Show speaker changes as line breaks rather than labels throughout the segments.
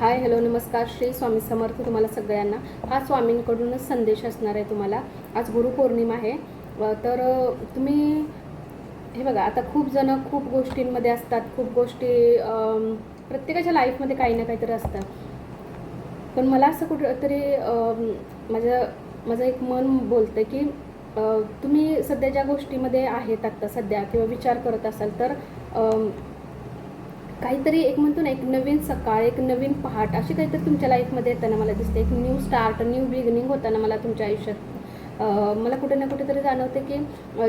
Hi hello नमस्कार. श्री स्वामी समर्थ तुम्हाला सगळ्यांना. हा स्वामींकडूनच संदेश असणार आहे तुम्हाला. आज गुरुपौर्णिमा आहे. तर तुम्ही हे बघा, आता खूप जण खूप गोष्टींमध्ये असतात. खूप गोष्टी प्रत्येकाच्या लाईफमध्ये काही ना काहीतरी असतं. पण मला असं कुठंतरी माझं एक मन बोलतं की तुम्ही सध्या ज्या गोष्टीमध्ये आहेत आत्ता सध्या किंवा विचार करत असाल तर काहीतरी एक म्हणतो ना, एक नवीन सकाळ, एक नवीन पहाट अशी काहीतरी तुमच्या लाईफमध्ये येताना मला दिसते. एक न्यू स्टार्ट, न्यू बिगिनिंग होताना मला तुमच्या आयुष्यात मला कुठे ना कुठेतरी जाणवते की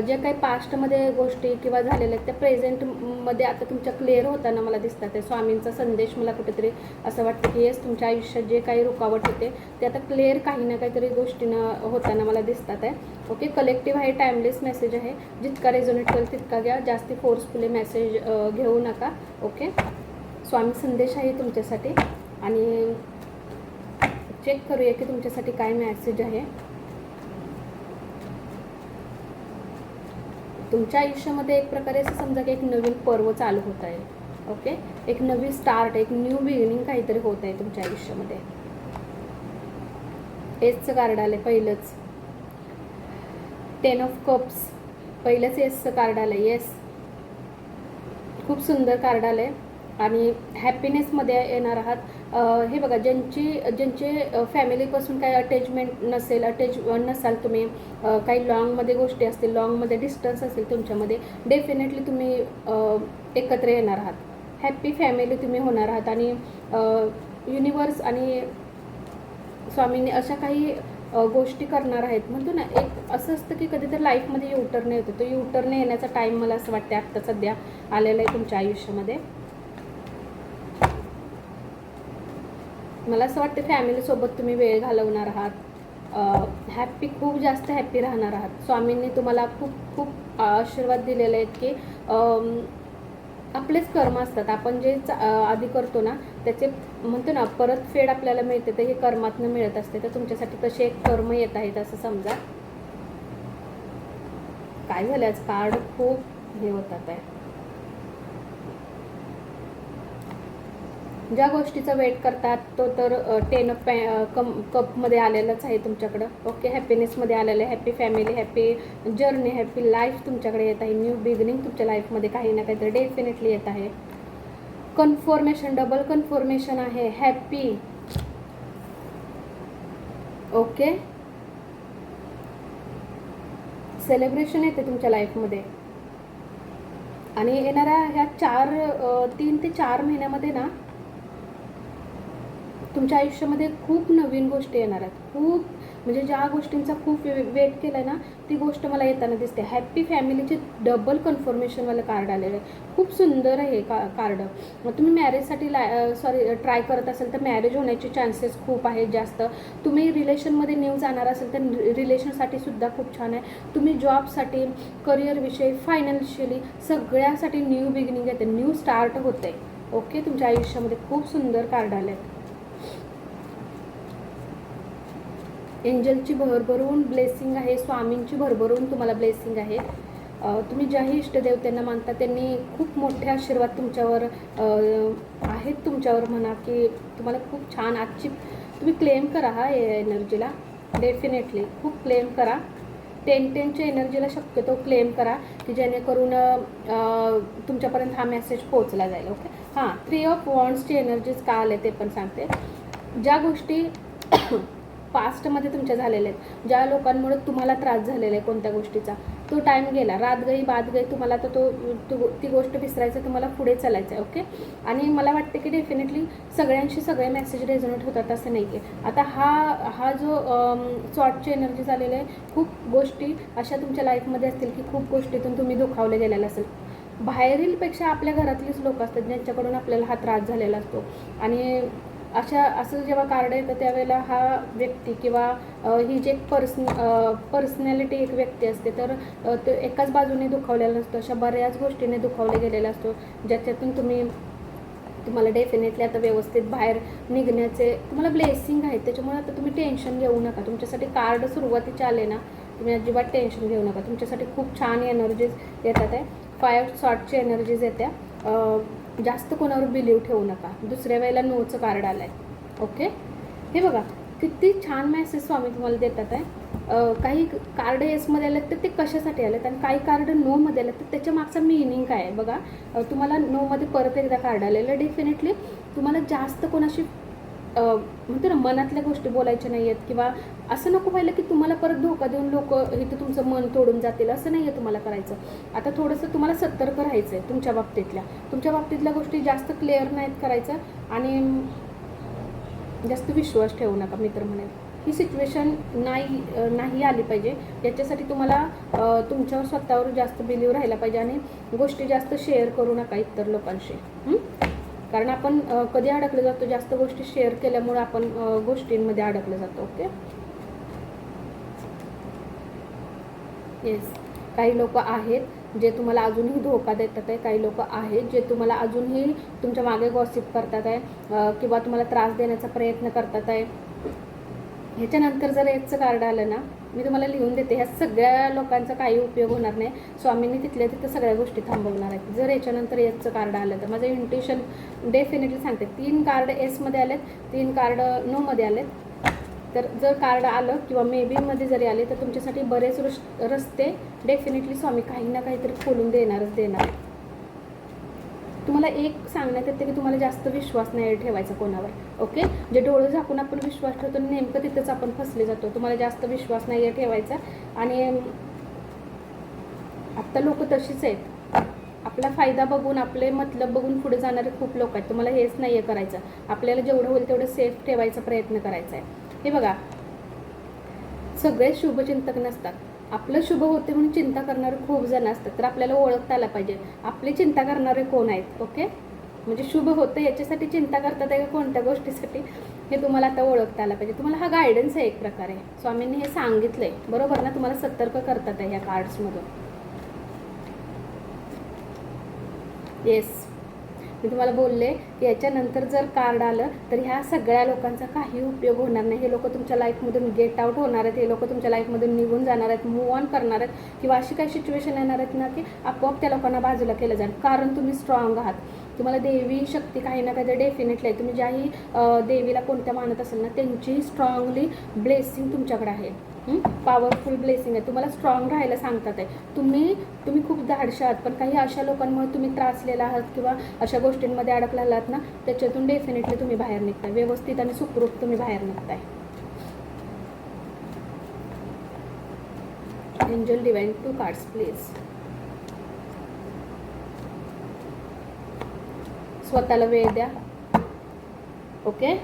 जे काही पास्टमध्ये गोष्टी किंवा झालेल्या आहेत त्या प्रेझेंटमध्ये आता तुमच्या क्लिअर होताना मला दिसतात. त्या स्वामींचा संदेश मला कुठेतरी असं वाटतं की येस, तुमच्या आयुष्यात जे काही रुकावट होते ते आता क्लिअर काही ना काहीतरी गोष्टीनं होताना मला दिसतात आहे. ओके, कलेक्टिव्ह आहे, टाईमलेस मेसेज आहे. जितका रेझोनेट करेल तितका घ्या, जास्ती फोर्सफुली मेसेज घेऊ नका. ओके, स्वामी संदेश आहे तुमच्यासाठी आणि चेक करूया की तुमच्यासाठी काय मेसेज आहे. तुमच्या आयुष्यामध्ये एक प्रकारे असं समजा की एक नवीन पर्व चालू होत आहे. ओके, एक नवीन स्टार्ट, एक न्यू बिगिनिंग काहीतरी होत आहे तुमच्या आयुष्यामध्ये. एसचं कार्ड आलं आहे पहिलंच. 10 ऑफ कप्स पहिलंच एसचं कार्ड आलं आहे. येस, खूप सुंदर कार्ड आलं आहे आणि हॅपीनेसमध्ये येणार आहात. हे बघा, ज्यांचे फॅमिलीपासून काही अटॅचमेंट नसेल, नसाल तुम्ही, काही लॉंगमध्ये गोष्टी असतील, लॉंगमध्ये डिस्टन्स असेल तुमच्यामध्ये, डेफिनेटली तुम्ही एकत्र येणार आहात. हॅप्पी फॅमिली तुम्ही होणार आहात आणि युनिवर्स आणि स्वामींनी अशा काही गोष्टी करणार आहेत. म्हणतो ना, एक असं असतं की कधीतरी लाईफमध्ये युटर्न येतो. तो युटर्न येण्याचा टाईम मला असं वाटतं आत्ता सध्या आलेला आहे तुमच्या आयुष्यामध्ये. मला असं वाटतं फॅमिलीसोबत तुम्ही वेळ घालवणार आहात. हॅप्पी, खूप जास्त हॅप्पी राहणार आहात. स्वामींनी तुम्हाला खूप खूप आशीर्वाद दिलेले आहेत की आपलेच कर्म असतात. आपण जे आधी करतो ना त्याचे म्हणतो ना परतफेड आपल्याला मिळते, तर हे कर्मातनं मिळत असते. तर तुमच्यासाठी तसे एक कर्म येत आहेत असं समजा. काय झालं, आज कार्ड खूप हे होतात आहे. ज्या गोष्टीचा वेट करतात तो तर 10 ऑफ कपमध्ये आलेलाच आहे तुमच्याकडं. ओके, हॅपीनेसमध्ये आलेलं आहे. Happy family, happy journey, happy life तुमच्याकडे येत आहे. न्यू बिगिनिंग तुमच्या लाईफमध्ये काही ना काहीतरी डेफिनेटली येत आहे. कन्फर्मेशन, डबल कन्फर्मेशन आहे. हॅपी, ओके, सेलिब्रेशन येते तुमच्या लाईफमध्ये आणि येणाऱ्या ह्या 3 ते 4 महिन्यामध्ये ना तुमच्या आयुष्यामध्ये खूप नवीन गोष्टी येणार आहेत. खूप म्हणजे ज्या गोष्टींचा खूप वेट केला आहे ना ती गोष्ट मला येताना दिसते. हॅप्पी फॅमिलीचे डबल कन्फर्मेशनवालं कार्ड आलेलं आहे. खूप सुंदर आहे कार्ड. मग तुम्ही मॅरेजसाठी ट्राय करत असाल तर मॅरेज होण्याचे चान्सेस खूप आहेत जास्त. तुम्ही रिलेशनमध्ये न्यू जाणार असेल तर रिलेशनसाठी सुद्धा खूप छान आहे. तुम्ही जॉबसाठी, करिअरविषयी, फायनान्शियली सगळ्यासाठी न्यू बिगिनिंग येते, न्यू स्टार्ट होते. ओके, तुमच्या आयुष्यामध्ये खूप सुंदर कार्ड आले आहेत. एंजलची भरभरून ब्लेसिंग आहे. स्वामींची भरभरून तुम्हाला ब्लेसिंग आहे. तुम्ही ज्याही इष्टदेवतेंना मानता त्यांनी खूप मोठे आशीर्वाद तुमच्यावर आहेत. तुमच्यावर म्हणा की तुम्हाला खूप छान आजची तुम्ही क्लेम करा हा एनर्जीला. डेफिनेटली खूप क्लेम करा. 10-10च्या एनर्जीला शक्यतो क्लेम करा की जेणेकरून तुमच्यापर्यंत हा मेसेज पोहोचला जाईल. ओके, हां, 3 ऑफ वॉन्ड्सची एनर्जीज का आले ते पण सांगते. ज्या गोष्टी पास्टमध्ये तुमच्या झालेल्या आहेत, ज्या लोकांमुळे तुम्हाला त्रास झालेला आहे कोणत्या गोष्टीचा, तो टाईम गेला. रात गई बात गई. तुम्हाला तर ती गोष्ट विसरायचं, तुम्हाला पुढे चालायचं आहे. ओके, आणि मला वाटते की डेफिनेटली सगळ्यांशी सगळे मेसेज रेझोनेट होतात असं नाही आहे. आता हा जो शॉर्टची एनर्जी झालेली आहे, खूप गोष्टी अशा तुमच्या लाईफमध्ये असतील की खूप गोष्टीतून तुम्ही दुखावले गेलेला असेल. बाहेरीलपेक्षा आपल्या घरातलीच लोक असतात ज्यांच्याकडून आपल्याला हा त्रास झालेला असतो. आणि असं जेव्हा कार्ड येतं त्यावेळेला हा व्यक्ती किंवा ही जी एक पर्सनॅलिटी एक व्यक्ती असते तर तो एकाच बाजूने दुखावलेला नसतो. अशा बऱ्याच गोष्टीने दुखावले गेलेला असतो ज्याच्यातून तुम्हाला डेफिनेटली आता व्यवस्थित बाहेर निघण्याचे तुम्हाला ब्लेसिंग आहेत. त्याच्यामुळे आता तुम्ही टेन्शन घेऊ नका. तुमच्यासाठी कार्ड सुरुवातीचे आले ना, तुम्ही अजिबात टेन्शन घेऊ नका. तुमच्यासाठी खूप छान एनर्जीज येतात आहे. 5 शॉर्टची एनर्जीज येत्या. जास्त कोणावर बिलीव ठेवू नका. दुसऱ्या वेळेला नोचं कार्ड आलं आहे. ओके, हे बघा किती छान मेसेज स्वामी तुम्हाला देतात आहे. काही कार्ड एसमध्ये आले तर ते कशासाठी आलेत आणि काही कार्ड नोमध्ये आले तर त्याच्या मागचा मिनिंग काय आहे बघा. तुम्हाला नोमध्ये परत एकदा कार्ड आलेलं, डेफिनेटली तुम्हाला जास्त कोणाशी म्हणतो ना मनातल्या गोष्टी बोलायच्या नाही आहेत, किंवा असं नको व्हायला की तुम्हाला परत धोका देऊन लोक इथं तुमचं मन तोडून जातील. असं नाही आहे तुम्हाला करायचं. आता थोडंसं तुम्हाला सतर्क राहायचं आहे तुमच्या बाबतीतल्या गोष्टी जास्त क्लिअर नाहीत करायचं आणि जास्त विश्वास ठेवू नका. मित्र म्हणेल ही सिच्युएशन नाही आली पाहिजे. याच्यासाठी तुम्हाला तुमच्यावर स्वतःवर जास्त बिलीव राहायला पाहिजे आणि गोष्टी जास्त शेअर करू नका इतर लोकांशी. कारण आपण कधी अडकलं जातो, जास्त गोष्टी शेअर केल्यामुळे आपण गोष्टींमध्ये अडकलं जातो. ओके, येस, काही लोक आहेत जे तुम्हाला अजूनही धोका देतात आहे. काही लोक आहेत जे तुम्हाला अजूनही तुमच्या मागे गॉसिप करतात आहे किंवा तुम्हाला त्रास देण्याचा प्रयत्न करतात आहे. ह्याच्यानंतर जर एजचं कार्ड आलं ना, मी तुम्हाला लिहून देते, ह्या सगळ्या लोकांचा काही उपयोग होणार नाही. स्वामींनी तिथल्या तिथं सगळ्या गोष्टी थांबवणार आहेत जर याच्यानंतर एजचं कार्ड आलं तर. माझं इंट्युशन डेफिनेटली सांगते 3 कार्ड एसमध्ये आलेत, 3 कार्ड नोमध्ये आलेत. तर जर कार्ड आलं किंवा मे बीमध्ये जरी आले तर तुमच्यासाठी बरेच रस्ते डेफिनेटली स्वामी काही ना काहीतरी खोलून देणार. तुम्हाला एक सांगण्यात येते की तुम्हाला जास्त विश्वास नाही ठेवायचा कोणावर. ओके, जे डोळे झाकून आपण विश्वास ठेवतो नेमकं तिथंच आपण फसले जातो. तुम्हाला जास्त विश्वास नाही ठेवायचा. आणि आत्ता लोक तशीच आहेत, आपला फायदा बघून आपले मतलब बघून पुढे जाणारे खूप लोक आहेत. तुम्हाला हेच नाही आहे करायचं. आपल्याला जेवढं होईल तेवढं सेफ ठेवायचा प्रयत्न करायचा आहे. हे बघा, सगळे शुभचिंतक नसतात. आपलं शुभ होते म्हणून चिंता करणारे खूप जण असतात. तर आपल्याला ओळखता आलं पाहिजे आपली चिंता करणारे कोण आहेत. ओके, म्हणजे शुभ होतं याच्यासाठी चिंता करतात आहे का कोणत्या गोष्टीसाठी हे तुम्हाला आता ओळखता आलं पाहिजे. तुम्हाला हा गायडन्स आहे एक प्रकारे. स्वामींनी हे सांगितलं आहे बरोबर ना, तुम्हाला सतर्क करतात आहे ह्या कार्ड्समधून. येस, मी तुम्हाला बोलले की याच्यानंतर जर कार्ड आलं तर ह्या सगळ्या लोकांचा काही उपयोग होणार नाही. हे लोक तुमच्या लाईफमधून गेट आउट होणार आहेत. हे लोक तुमच्या लाईफमधून निघून जाणार आहेत, मूव्ह ऑन करणार आहेत, किंवा अशी काही सिच्युएशन येणार आहेत ना की आपोआप त्या लोकांना बाजूला केलं जाईल. कारण तुम्ही स्ट्रॉंग आहात. तुम्हाला देवी शक्ती काही ना काही तर डेफिनेटली आहे. तुम्ही ज्याही देवीला कोणत्या मानत असेल ना त्यांची स्ट्रॉंगली ब्लेसिंग तुमच्याकडे आहे. पॉवरफुल ब्लेसिंग आहे. तुम्हाला स्ट्रॉंग राहायला सांगतात आहे. तुम्ही खूप धाडशी आहात, पण काही अशा लोकांमुळे तुम्ही त्रासलेला आहात किंवा अशा गोष्टींमध्ये अडकलेला आहात ना, त्याच्यातून डेफिनेटली तुम्ही बाहेर निघताय. व्यवस्थित आणि सुखरूप तुम्ही बाहेर निघताय. Angel divine 2 cards please. स्वतःला वेळ द्या. ओके,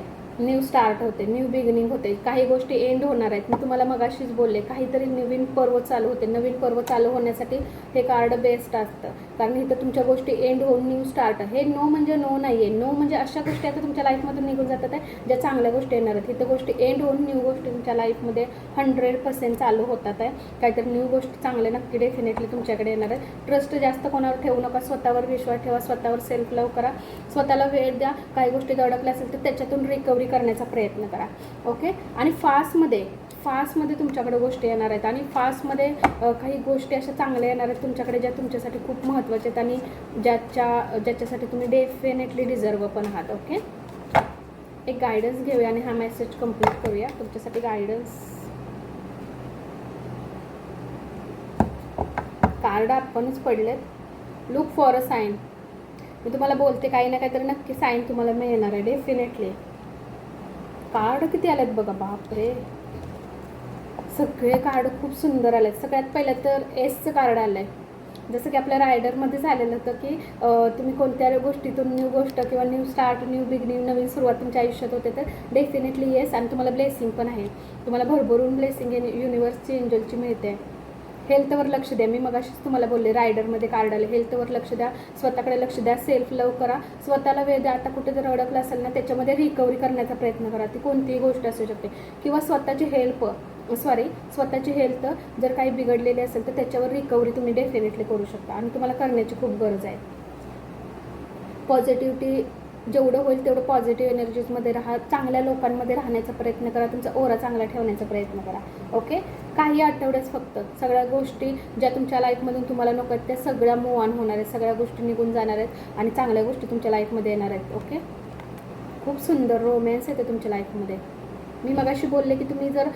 न्यू स्टार्ट होते, न्यू बिगिनिंग होते. काही गोष्टी एंड होणार आहेत. मी तुम्हाला मगाशीच बोलले काहीतरी नवीन पर्व चालू होते. नवीन पर्व चालू होण्यासाठी हे कार्ड बेस्ट असतं. कारण इथं तुमच्या गोष्टी एंड होऊन न्यू स्टार्ट. हे नो म्हणजे नो नाही आहे. नो म्हणजे अशा गोष्टी आता तुमच्या लाईफमधून निघून जातात आहे ज्या चांगल्या गोष्टी येणार आहेत. इथं गोष्टी एंड होऊन न्यू गोष्टी तुमच्या लाईफमध्ये 100% चालू होतात आहे. काहीतरी न्यू गोष्टी चांगल्या नक्की डेफिनेटली तुमच्याकडे येणार आहे. ट्रस्ट जास्त कोणावर ठेवू नका. स्वतःवर विश्वास ठेवा. स्वतःवर सेल्फ लव्ह करा. स्वतःला वेळ द्या. काही गोष्टी अडकल्या असेल तर त्याच्यातून रिकव्हरी करण्याचा प्रयत्न करा. ओके, आणि फास्टमध्ये तुमच्याकडे गोष्टी येणार आहेत आणि फास्टमध्ये काही गोष्टी अशा चांगल्या येणार आहेत तुमच्याकडे ज्या तुमच्यासाठी खूप महत्त्वाच्या आहेत आणि ज्याच्यासाठी तुम्ही डेफिनेटली डिझर्व पण आहात. ओके, एक गायडन्स घेऊया आणि हा मेसेज कंप्लीट करूया. तुमच्यासाठी गायडन्स कार्ड आपणच पडलेत. Look for a sign. मी तुम्हाला बोलते काही ना काहीतरी नक्की साईन तुम्हाला मिळणार आहे डेफिनेटली. कार्ड किती आलेत बघा, बापरे, सगळे कार्ड खूप सुंदर आलेत. सगळ्यात पहिलं तर एसचं कार्ड आलं आहे. जसं की आपल्या रायडरमध्ये झालेलं होतं की तुम्ही कोणत्या गोष्टीतून न्यू गोष्ट किंवा न्यू स्टार्ट, न्यू बिगिनिंग, नवीन सुरुवात तुमच्या आयुष्यात होते तर डेफिनेटली येस. आणि तुम्हाला ब्लेसिंग पण आहे. तुम्हाला भरभरून ब्लेसिंग युनिवर्सची एंजलची मिळते. हेल्थवर लक्ष द्या. मी मगाशीच तुम्हाला बोलले रायडरमध्ये कार्ड आले. हेल्थवर लक्ष द्या. स्वतःकडे लक्ष द्या. सेल्फ लव्ह करा. स्वतःला वेळ द्या. आता कुठे जर अडकलं असेल ना त्याच्यामध्ये रिकव्हरी करण्याचा प्रयत्न करा. ती कोणतीही गोष्ट असू शकते किंवा स्वतःची हेल्थ जर काही बिघडलेली असेल तर त्याच्यावर रिकव्हरी तुम्ही डेफिनेटली करू शकता आणि तुम्हाला करण्याची खूप गरज आहे. पॉझिटिव्हिटी जेवढं होईल तेवढं पॉझिटिव्ह एनर्जीजमध्ये राहा, चांगल्या लोकांमध्ये राहण्याचा प्रयत्न करा, तुमचा ओरा चांगला ठेवण्याचा प्रयत्न करा. ओके. काही आठवड्याच फक्त सगळ्या गोष्टी ज्या तुमच्या लाईफमधून तुम्हाला नको आहेत त्या सगळ्या मूव ऑन होणार आहेत, सगळ्या गोष्टी निघून जाणार आहेत आणि चांगल्या गोष्टी तुमच्या लाईफमध्ये येणार आहेत. ओके. खूप सुंदर रोमॅन्स येते तुमच्या लाईफमध्ये. मी मगाशी बोलले की तुम्ही जर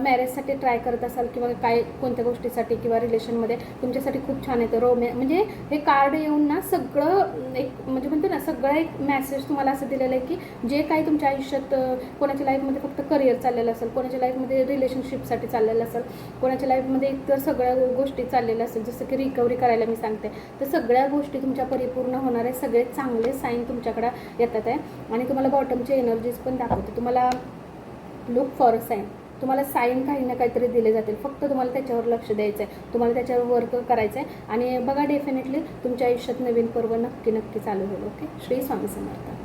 मॅरेजसाठी ट्राय करत असाल किंवा काय कोणत्या गोष्टीसाठी किंवा रिलेशनमध्ये तुमच्यासाठी खूप छान येतं म्हणजे हे कार्ड येऊन ना सगळं एक म्हणजे म्हणतो ना सगळं एक मॅसेज तुम्हाला असं दिलेलं आहे की जे काही तुमच्या आयुष्यात कोणाच्या लाईफमध्ये फक्त करिअर चाललेलं असेल, कोणाच्या लाईफमध्ये रिलेशनशिपसाठी चाललेलं असेल, कोणाच्या लाईफमध्ये इतर सगळ्या गोष्टी चाललेल्या असेल, जसं की रिकव्हरी करायला मी सांगते, तर सगळ्या गोष्टी तुमच्या परिपूर्ण होणार आहे. सगळे चांगले साईन तुमच्याकडे येतात आहे आणि तुम्हाला बॉटमचे एनर्जीज पण दाखवते. तुम्हाला लुक फॉर अ साईन, तुम्हाला साईन काही ना काहीतरी दिले जातील, फक्त तुम्हाला त्याच्यावर लक्ष द्यायचं आहे, तुम्हाला त्याच्यावर वर्क करायचं आहे आणि बघा डेफिनेटली तुमच्या आयुष्यात नवीन पर्व नक्की चालू होईल. ओके. श्री स्वामी समर्थ.